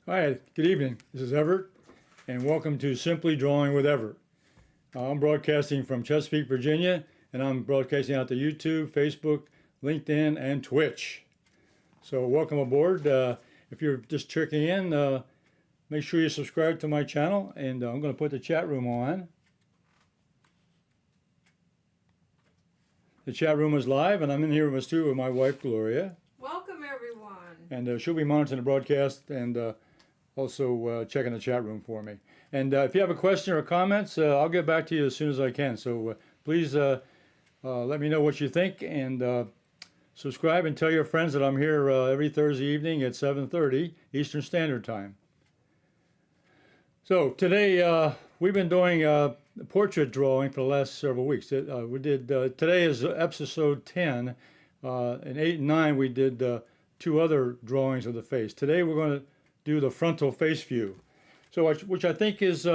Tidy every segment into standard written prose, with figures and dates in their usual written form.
Hi, good evening. This is Everett, and welcome to Simply Drawing with Everett. I'm broadcasting from Chesapeake, Virginia, and I'm broadcasting out to YouTube, Facebook, LinkedIn, and Twitch. So welcome aboard. If you're just checking in, make sure you subscribe to my channel, and I'm going to put the chat room on. The chat room is live, and I'm in here with my wife, Gloria. Welcome, everyone. And she'll be monitoring the broadcast and also checking the chat room for me. And if you have a question or comments, I'll get back to you as soon as I can. So please let me know what you think, and subscribe and tell your friends that I'm here every Thursday evening at 7:30 Eastern Standard Time. So today we've been doing portrait drawing for the last several weeks. Today is episode 10. In 8 and 9 we did 2 other drawings of the face. Today we're going to do the frontal face view, so which I think is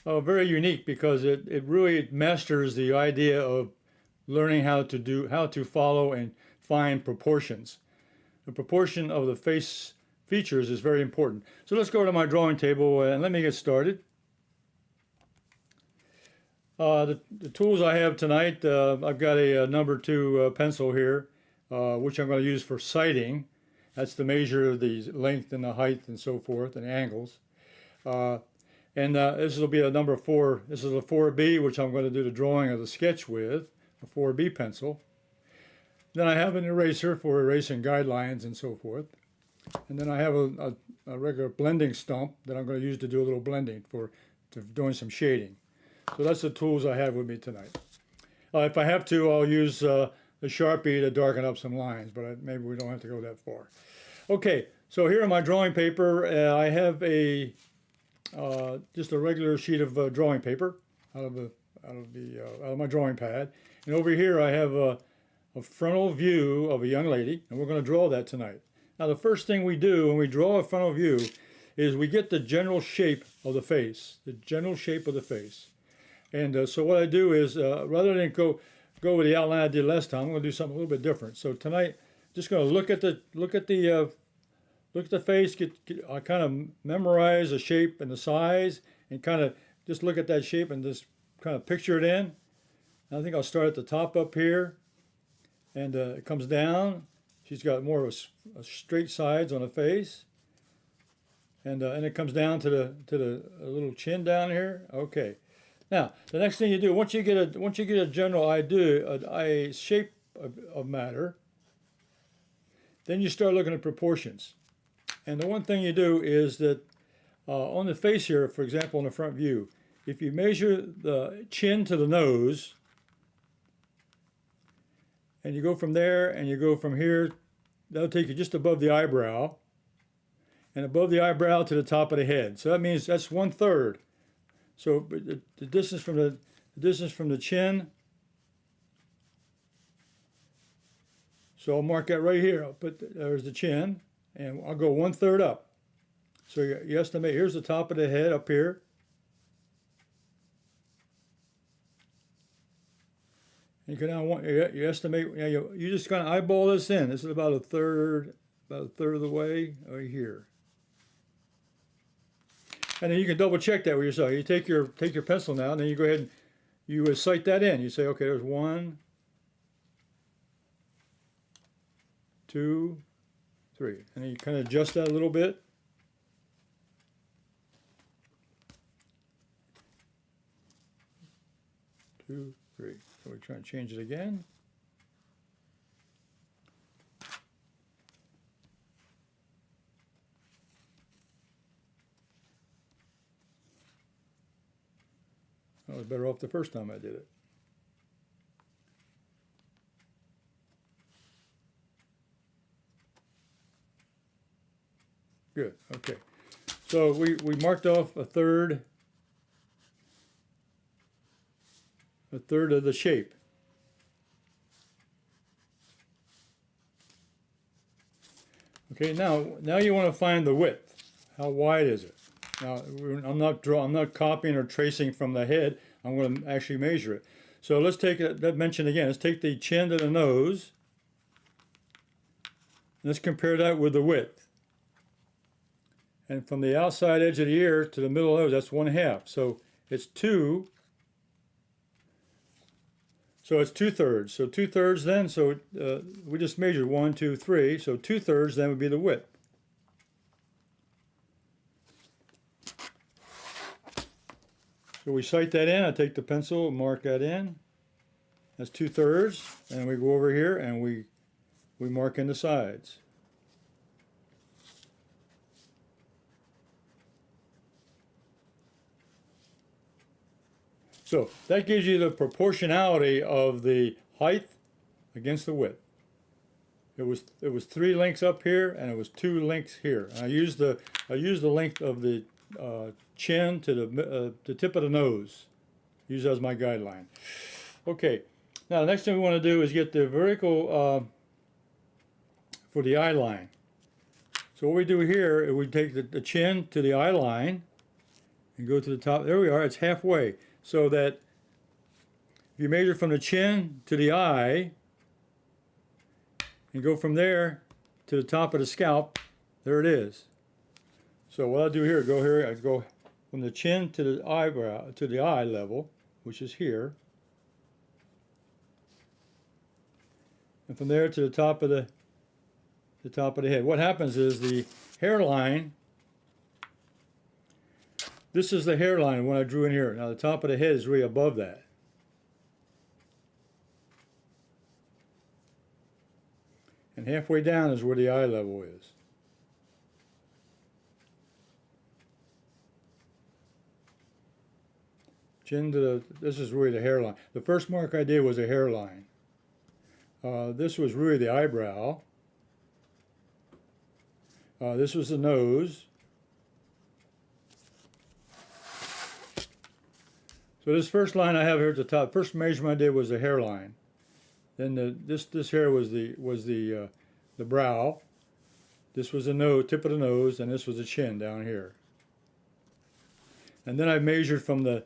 very unique because it really masters the idea of learning how to follow and find proportions. The proportion of the face features is very important. So let's go to my drawing table and let me get started. The tools I have tonight, I've got a number 2 pencil here, which I'm going to use for sighting. That's to measure the length and the height and so forth and angles. This will be a number 4. This is a 4B, which I'm going to do the drawing of the sketch with, a 4B pencil. Then I have an eraser for erasing guidelines and so forth. And then I have a regular blending stump that I'm going to use to do a little blending for doing some shading. So that's the tools I have with me tonight. If I have to, I'll use the Sharpie to darken up some lines, but maybe we don't have to go that far. Okay, so here on my drawing paper, I have just a regular sheet of drawing paper out of my drawing pad, and over here I have a frontal view of a young lady, and we're going to draw that tonight. Now, the first thing we do when we draw a frontal view is we get the general shape of the face, And so what I do is, rather than go with the outline I did last time, I'm going to do something a little bit different. So tonight, just going to look at the face, I kind of memorize the shape and the size, and kind of just look at that shape and just kind of picture it in. And I think I'll start at the top up here, and it comes down. She's got more of a straight sides on the face, and it comes down to the little chin down here. Okay. Now, the next thing you do, once you get a general idea, a shape of matter, then you start looking at proportions. And the one thing you do is that on the face here, for example, in the front view, if you measure the chin to the nose, and you go from there and you go from here, that'll take you just above the eyebrow, and above the eyebrow to the top of the head. So that means that's 1/3. So the distance from the chin. So I'll mark that right here. There's the chin, and I'll go 1/3 up. So you estimate. Here's the top of the head up here. You can now you estimate. You just kind of eyeball this in. This is about a third of the way right here. And then you can double check that with yourself. You take your pencil now, and then you go ahead and you sight that in. You say, okay, there's 1, 2, 3, and then you kind of adjust that a little bit. Two, 3. So we try and change it again. I was better off the first time I did it. Good, okay. So we marked off a third of the shape. Okay, now you want to find the width. How wide is it? Now, I'm not copying or tracing from the head. I'm going to actually measure it. So let's take that mention again. Let's take the chin to the nose. Let's compare that with the width. And from the outside edge of the ear to the middle of the nose, that's 1/2. So it's 2. So it's 2/3. So 2/3 then, so we just measured 1, 2, 3. So 2/3 then would be the width. So we sight that in. I take the pencil and mark that in. That's 2/3. And we go over here and we mark in the sides. So that gives you the proportionality of the height against the width. It was 3 lengths up here and it was 2 lengths here. And I used the length of the chin to the tip of the nose. Use that as my guideline. Okay. Now the next thing we want to do is get the vertical for the eye line. So what we do here is we take the chin to the eye line and go to the top. There we are. It's halfway. So that if you measure from the chin to the eye and go from there to the top of the scalp, there it is. So what I'll do here, I go from the chin to the eyebrow, to the eye level, which is here. And from there to the top of the head. What happens is the hairline, this is the hairline when I drew in here. Now the top of the head is really above that. And halfway down is where the eye level is. Chin to the, this is really the hairline. The first mark I did was a hairline. This was really the eyebrow. This was the nose. So this first line I have here at the top, first measurement I did was the hairline. Then this hair was the brow. This was the nose, tip of the nose, and this was the chin down here. And then I measured from the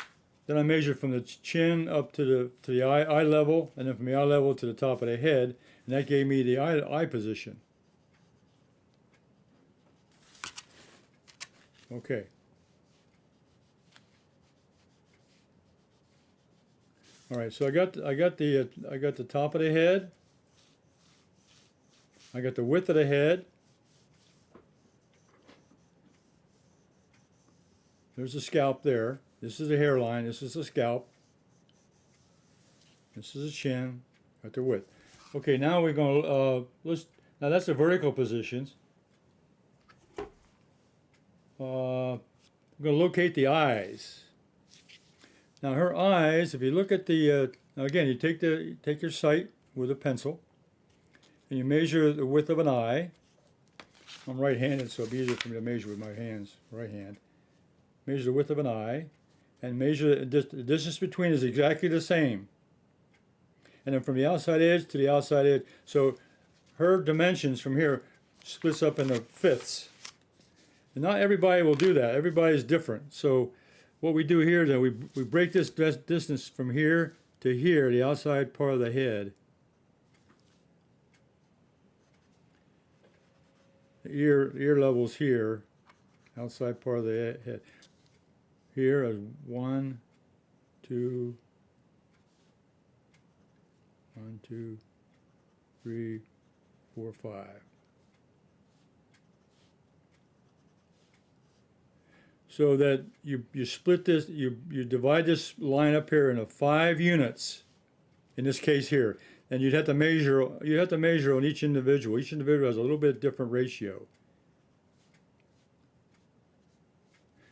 chin up to the eye level, and then from the eye level to the top of the head, and that gave me the eye position. Okay. All right, so I got the top of the head. I got the width of the head. There's the scalp there. This is the hairline. This is the scalp. This is the chin. Got the width. Okay, now we're going to now that's the vertical positions. I'm going to locate the eyes. Now her eyes, if you look at the, now again, you take your sight with a pencil, and you measure the width of an eye. I'm right-handed, so it'll be easier for me to measure with my hands, right hand. Measure the width of an eye, and measure the distance between is exactly the same. And then from the outside edge to the outside edge, so her dimensions from here splits up into fifths. And not everybody will do that. Everybody's different. So what we do here is that we break this distance from here to here, the outside part of the head. The ear level's here, outside part of the head. Here is 1, 2, 1, 2, 3, 4, 5. So that you split this, you divide this line up here into 5 units, in this case here, and you'd have to measure on each individual. Each individual has a little bit different ratio.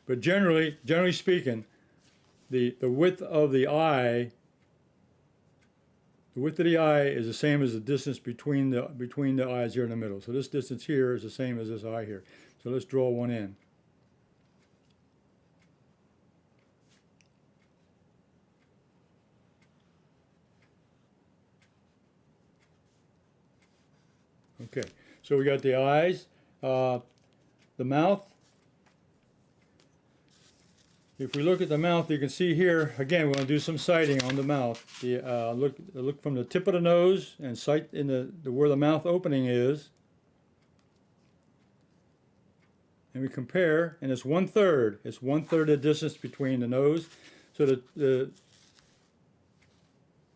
But generally speaking, the width of the eye, is the same as the distance between the eyes here in the middle. So this distance here is the same as this eye here. So let's draw one in. Okay, so we got the eyes, the mouth. If we look at the mouth, you can see here, again, we're going to do some sighting on the mouth. Look from the tip of the nose and sight in where the mouth opening is. and we compare, and it's 1/3. It's 1/3 the distance between the nose. So the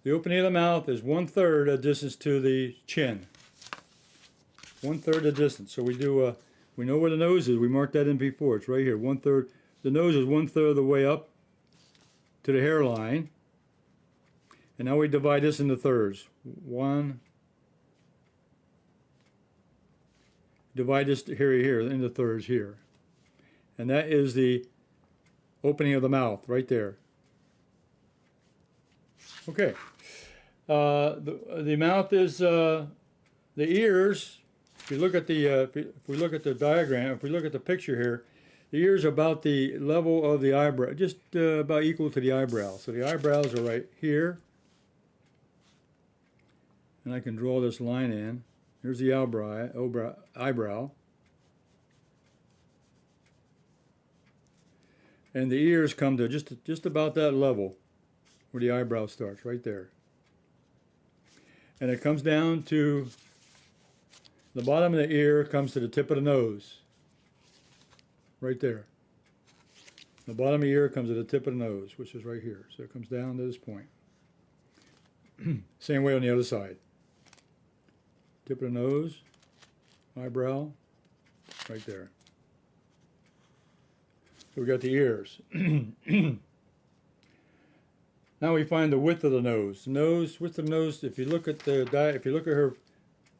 opening of the mouth is 1/3 the distance to the chin. 1/3 the distance. So we do. We know where the nose is. We marked that in before. It's right here. 1/3. The nose is 1/3 of the way up to the hairline. And now we divide this into thirds. Divide this here into thirds here. And that is the opening of the mouth right there. Okay. The mouth is the ears. If you look at the if we look at the diagram, if we look at the picture here, the ears are about the level of the eyebrow, just about equal to the eyebrow. So the eyebrows are right here. And I can draw this line in. Here's the eyebrow. And the ears come to just about that level where the eyebrow starts, right there. And it comes down to the bottom of the ear, comes to the tip of the nose. Right there. The bottom of the ear comes to the tip of the nose, which is right here. So it comes down to this point. Same way on the other side. Tip of the nose, eyebrow, right there. So we got the ears. Now we find the width of the nose. Width of the nose. If you look at her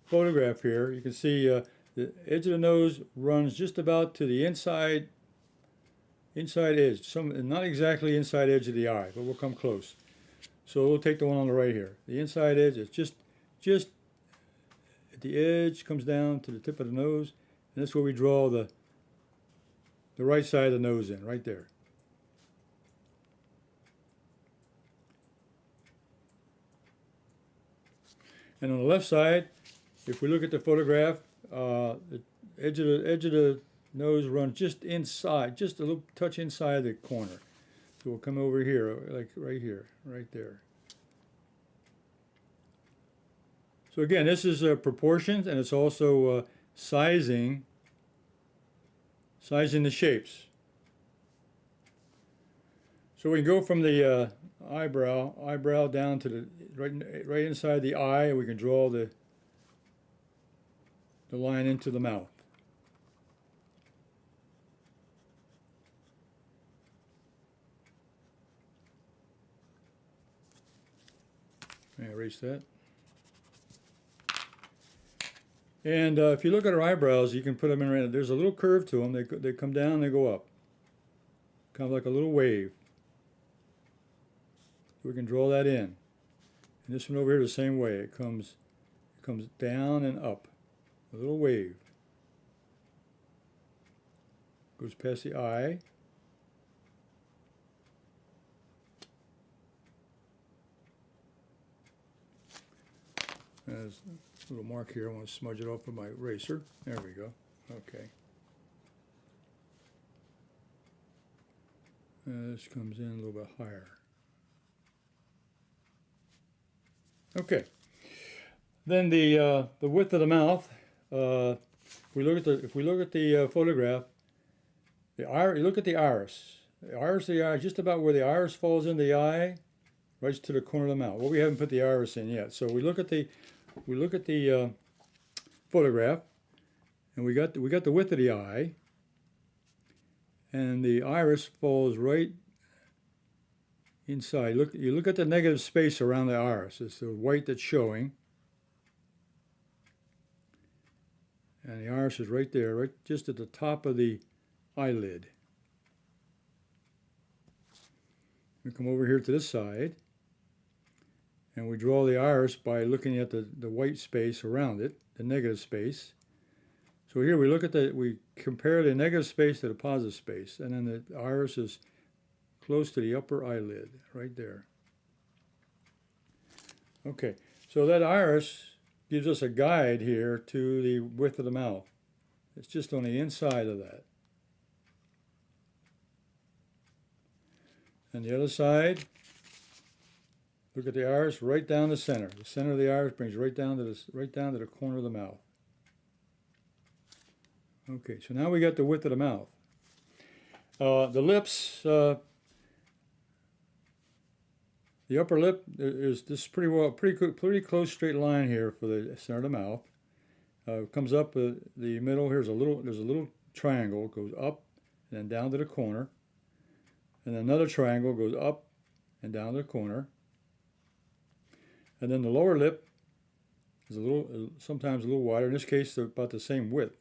photograph here, you can see the edge of the nose runs just about to the inside edge. Not exactly inside edge of the eye, but we'll come close. So we'll take the one on the right here. The inside edge is just at the edge, comes down to the tip of the nose, and that's where we draw the right side of the nose in, right there. And on the left side, if we look at the photograph, the edge of the nose runs just inside, just a little touch inside the corner. So we'll come over here, like right here, right there. So again, this is proportions, and it's also sizing the shapes. So we go from the eyebrow down to the right inside the eye, and we can draw the line into the mouth. Erase that. And if you look at our eyebrows, you can put them in right. There's a little curve to them. They come down, they go up, kind of like a little wave. So we can draw that in. And this one over here the same way. It comes down and up, a little wave. Goes past the eye. There's a little mark here. I want to smudge it off with my eraser. There we go. Okay. This comes in a little bit higher. Okay. Then the width of the mouth. If we look at the photograph, you look at the iris. The iris of the eye, just about where the iris falls in the eye, right to the corner of the mouth. Well, we haven't put the iris in yet, so we look at the photograph, and we got the width of the eye, and the iris falls right inside. You look at the negative space around the iris. It's the white that's showing, and the iris is right there, right just at the top of the eyelid. We come over here to this side, and we draw the iris by looking at the white space around it, the negative space. So here we compare the negative space to the positive space, and then the iris is close to the upper eyelid, right there. Okay, so that iris gives us a guide here to the width of the mouth. It's just on the inside of that. And the other side, look at the iris right down the center. The center of the iris brings right down to the corner of the mouth. Okay, so now we got the width of the mouth. The lips, the upper lip is this pretty close straight line here for the center of the mouth. Comes up the middle. There's a little triangle, goes up and then down to the corner, and another triangle goes up and down to the corner, and then the lower lip is sometimes a little wider. In this case, they're about the same width,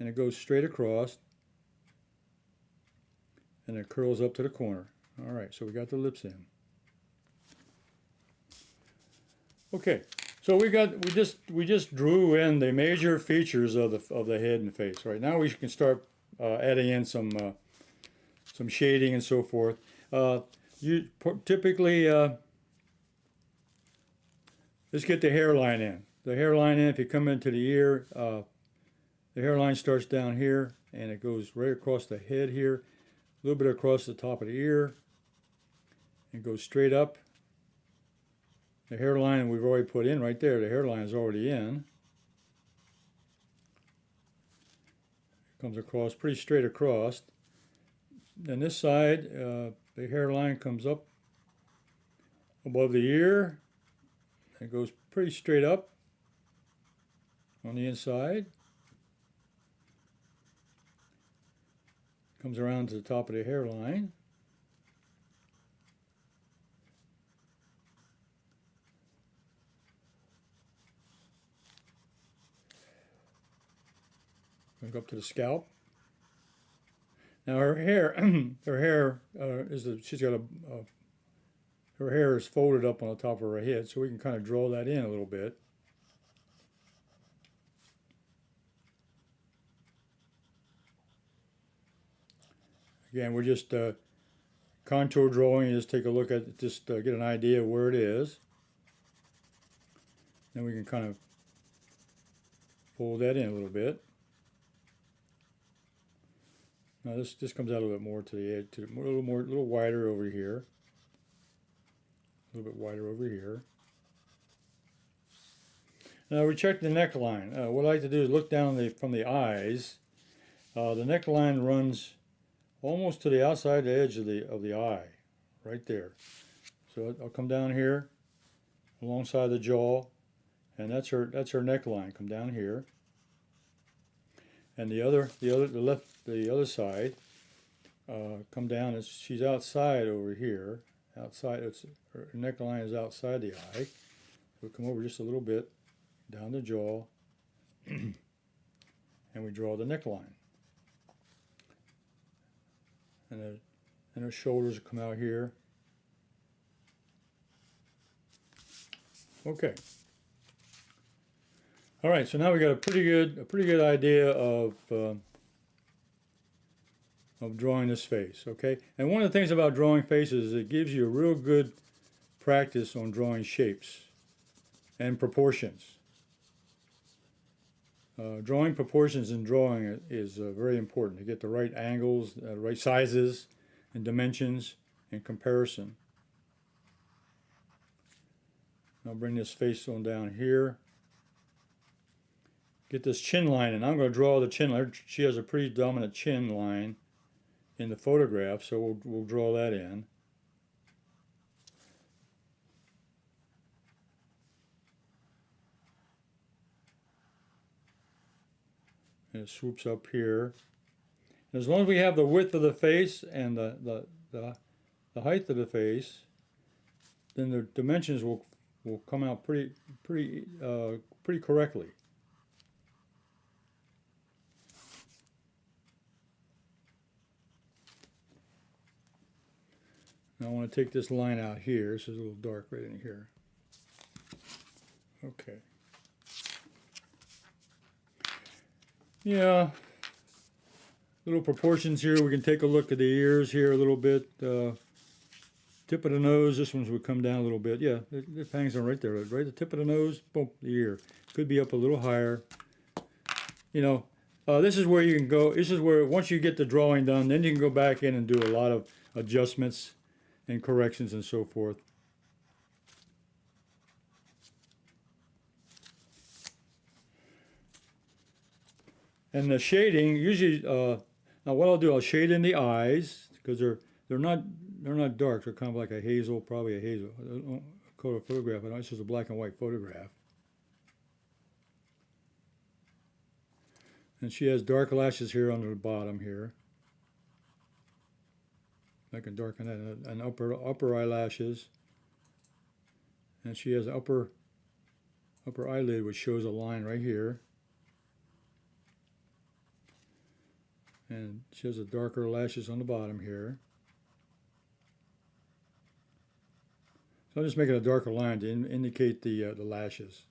and it goes straight across, and it curls up to the corner. All right, so we got the lips in. Okay, so we just drew in the major features of the head and face. Right now we can start adding in some shading and so forth. You typically let's get the hairline in. The hairline in. If you come into the ear, the hairline starts down here and it goes right across the head here, a little bit across the top of the ear, and goes straight up. The hairline we've already put in right there. The hairline is already in. Comes across pretty straight across. Then this side, the hairline comes up above the ear. It goes pretty straight up on the inside. Comes around to the top of the hairline. Go up to the scalp. Now her hair, her hair is folded up on the top of her head, so we can kind of draw that in a little bit. Again, we're just contour drawing. You just take a look at it, just get an idea of where it is. Then we can kind of fold that in a little bit. Now this comes out a little bit more to the edge, a little wider over here. A little bit wider over here. Now we check the neckline. What I like to do is look down from the eyes. The neckline runs almost to the outside edge of the eye, right there. So I'll come down here, alongside the jaw, and that's her neckline. Come down here, and the other side, come down. She's outside over here. Outside, her neckline is outside the eye. We'll come over just a little bit, down the jaw, and we draw the neckline. And her shoulders come out here. Okay. All right, so now we got a pretty good idea of drawing this face. Okay, and one of the things about drawing faces is it gives you a real good practice on drawing shapes and proportions. Drawing proportions in drawing is very important to get the right angles, right sizes and dimensions in comparison. I'll bring this face on down here. Get this chin line, and I'm going to draw the chin line. She has a pretty dominant chin line in the photograph, so we'll draw that in. And it swoops up here. And as long as we have the width of the face and the height of the face, then the dimensions will come out pretty correctly. Now I want to take this line out here. This is a little dark right in here. Okay. Yeah, little proportions here. We can take a look at the ears here a little bit. Tip of the nose, this one would come down a little bit. Yeah, it hangs on right there. Right at the tip of the nose, boom, the ear. Could be up a little higher. You know, this is where you can go. This is where, once you get the drawing done, then you can go back in and do a lot of adjustments and corrections and so forth. And the shading, usually, now what I'll do, I'll shade in the eyes, because they're not dark. They're kind of like a hazel, probably a hazel. I don't color photograph. I know it's just a black and white photograph. And she has dark lashes here on the bottom here. I can darken that, and upper eyelashes. And she has upper eyelid, which shows a line right here. And she has a darker lashes on the bottom here. So I'm just making a darker line to indicate the lashes.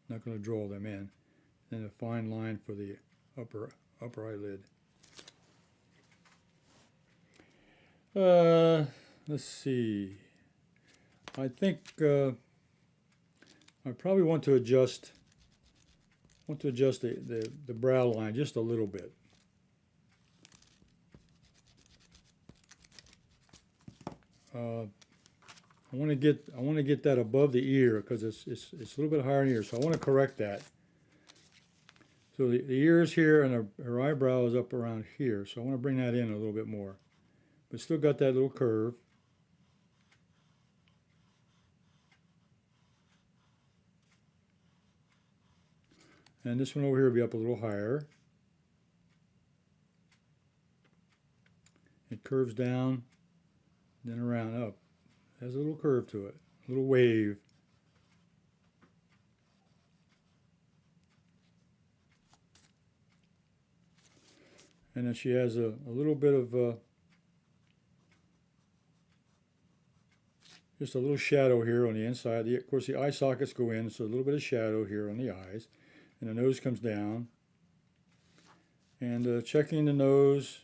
Not going to draw them in. And a fine line for the upper eyelid. Let's see. I think I probably want to adjust the brow line just a little bit. I want to get that above the ear, because it's a little bit higher in the ear, so I want to correct that. So the ear is here, and her eyebrow is up around here, so I want to bring that in a little bit more. But still got that little curve. And this one over here will be up a little higher. It curves down, then around up. Has a little curve to it, a little wave. And then she has a little bit of just a little shadow here on the inside. Of course, the eye sockets go in, so a little bit of shadow here on the eyes. And the nose comes down. And checking the nose.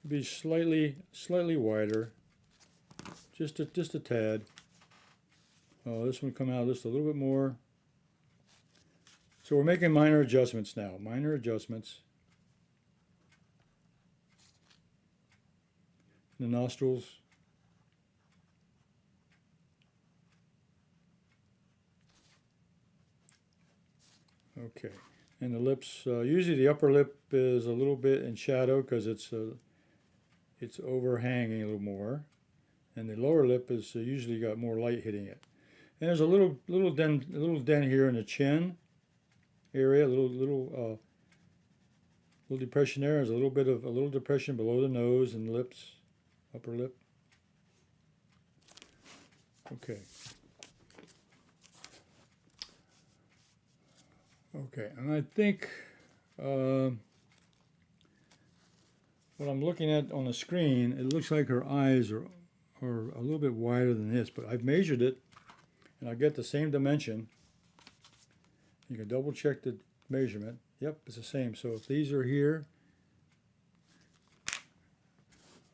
Be slightly wider, just a tad. Oh, this one come out just a little bit more. So we're making minor adjustments now. Minor adjustments. The nostrils. Okay, and the lips. Usually the upper lip is a little bit in shadow because it's overhanging a little more, and the lower lip is usually got more light hitting it. And there's a little dent here in the chin area, a little depression there. There's a little depression below the nose and lips, upper lip. Okay. Okay, and I think what I'm looking at on the screen, it looks like her eyes are a little bit wider than this, but I've measured it, and I get the same dimension. You can double check the measurement. Yep, it's the same. So if these are here,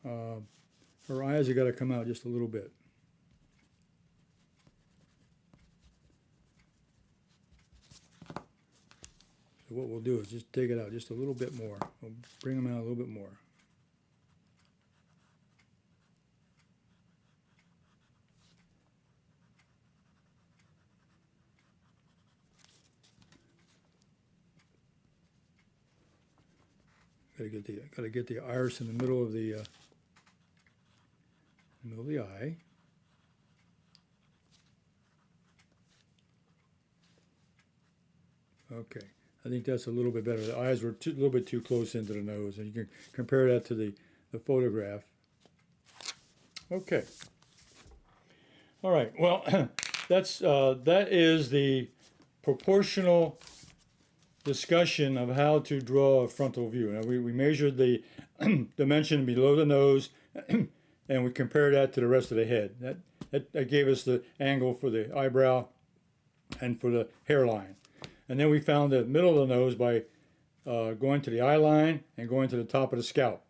her eyes have got to come out just a little bit. So what we'll do is just take it out just a little bit more. We'll bring them out a little bit more. Gotta get the iris in the middle of the eye. Okay, I think that's a little bit better. The eyes were a little bit too close into the nose, and you can compare that to the photograph. Okay. All right. Well, that is the proportional discussion of how to draw a frontal view. Now we measured the dimension below the nose, and we compared that to the rest of the head. That gave us the angle for the eyebrow and for the hairline. And then we found the middle of the nose by going to the eye line and going to the top of the scalp.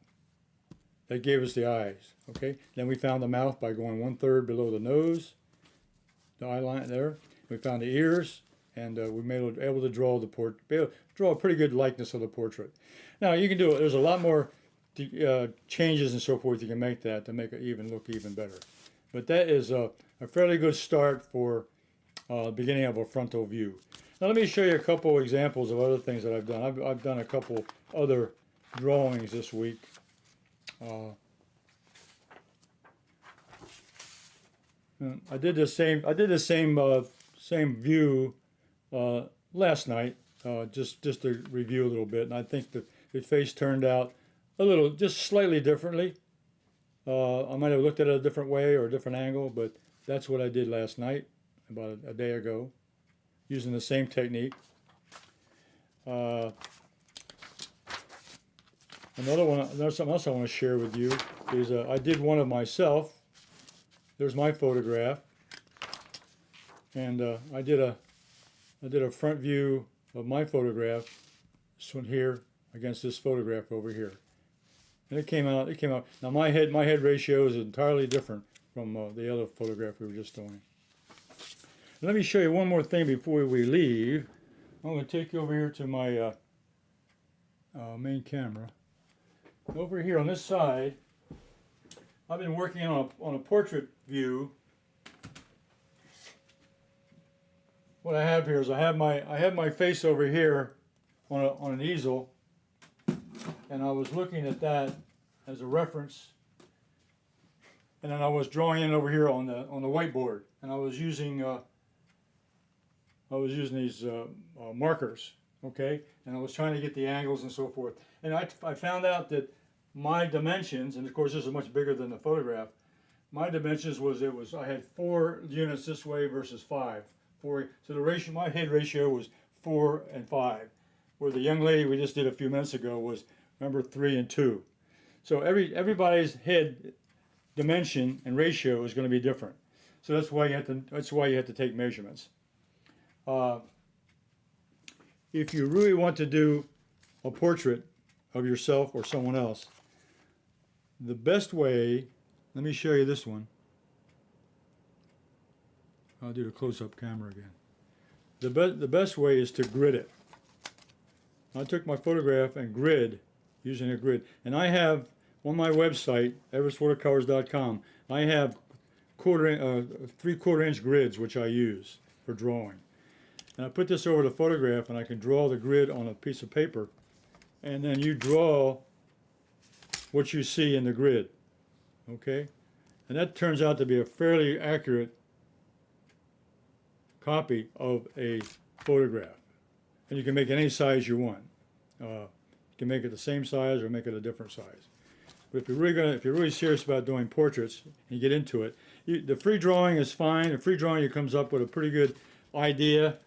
That gave us the eyes. Okay. Then we found the mouth by going 1/3 below the nose, the eye line there. We found the ears. And we were able to draw a pretty good likeness of the portrait. Now you can do it. There's a lot more changes and so forth you can make that to make it look even better. But that is a fairly good start for beginning of a frontal view. Now let me show you a couple examples of other things that I've done. I've done a couple other drawings this week. I did the same view last night, just to review a little bit, and I think the face turned out a little, just slightly differently. I might have looked at it a different way or a different angle, but that's what I did last night, about a day ago, using the same technique. There's something else I want to share with you, is I did one of myself. There's my photograph, and I did a front view of my photograph, this one here against this photograph over here, and it came out. Now my head ratio is entirely different from the other photograph we were just doing. Let me show you one more thing before we leave. I'm going to take you over here to my main camera. Over here on this side, I've been working on a portrait view. What I have here is I have my face over here on an easel, and I was looking at that as a reference, and then I was drawing in over here on the whiteboard, and I was using these markers, okay, and I was trying to get the angles and so forth, and I found out that my dimensions, and of course this is much bigger than the photograph, my dimensions was I had 4 units this way versus 5. So the ratio, my head ratio was 4 and 5, where the young lady we just did a few minutes ago was, remember, 3 and 2. So everybody's head dimension and ratio is going to be different. So that's why you have to take measurements. If you really want to do a portrait of yourself or someone else, the best way, let me show you this one. I'll do the close-up camera again. The best way is to grid it. I took my photograph and grid, using a grid, and I have on my website, everettswatercolors.com, I have 3/4 inch grids which I use for drawing. And I put this over the photograph, and I can draw the grid on a piece of paper, and then you draw what you see in the grid, okay? And that turns out to be a fairly accurate copy of a photograph. And you can make any size you want. You can make it the same size or make it a different size. But if you're really serious about doing portraits and you get into it, the free drawing is fine. The free drawing, comes up with a pretty good idea.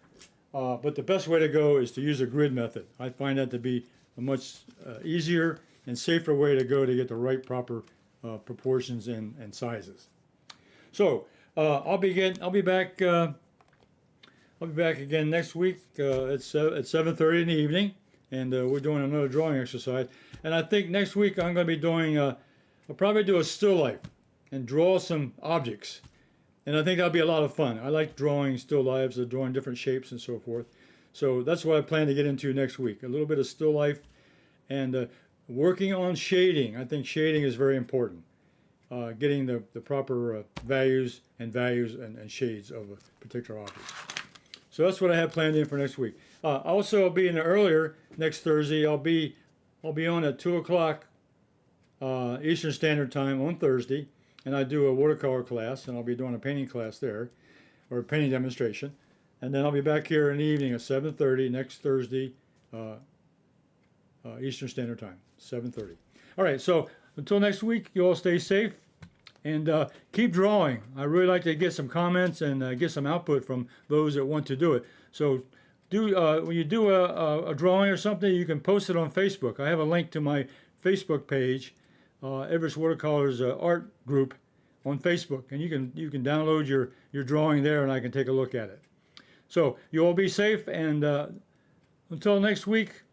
But the best way to go is to use a grid method. I find that to be a much easier and safer way to go to get the right proper proportions and sizes. So I'll be back again next week at 7:30 in the evening, and we're doing another drawing exercise. And I think next week I'm going to be doing I'll probably do a still life and draw some objects. And I think that'll be a lot of fun. I like drawing still lifes, drawing different shapes and so forth. So that's what I plan to get into next week. A little bit of still life and working on shading. I think shading is very important. Getting the proper values and shades of a particular object. So that's what I have planned in for next week. Also, I'll be in earlier next Thursday. I'll be on at 2 o'clock Eastern Standard Time on Thursday. And I do a watercolor class, and I'll be doing a painting class there, or a painting demonstration. And then I'll be back here in the evening at 7:30 next Thursday, Eastern Standard Time, 7:30. All right, so until next week, you all stay safe and keep drawing. I really like to get some comments and get some output from those that want to do it. So when you do a drawing or something, you can post it on Facebook. I have a link to my Facebook page, Everetts Watercolors art group on Facebook, and you can download your drawing there, and I can take a look at it. So you all be safe, and until next week,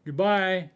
goodbye.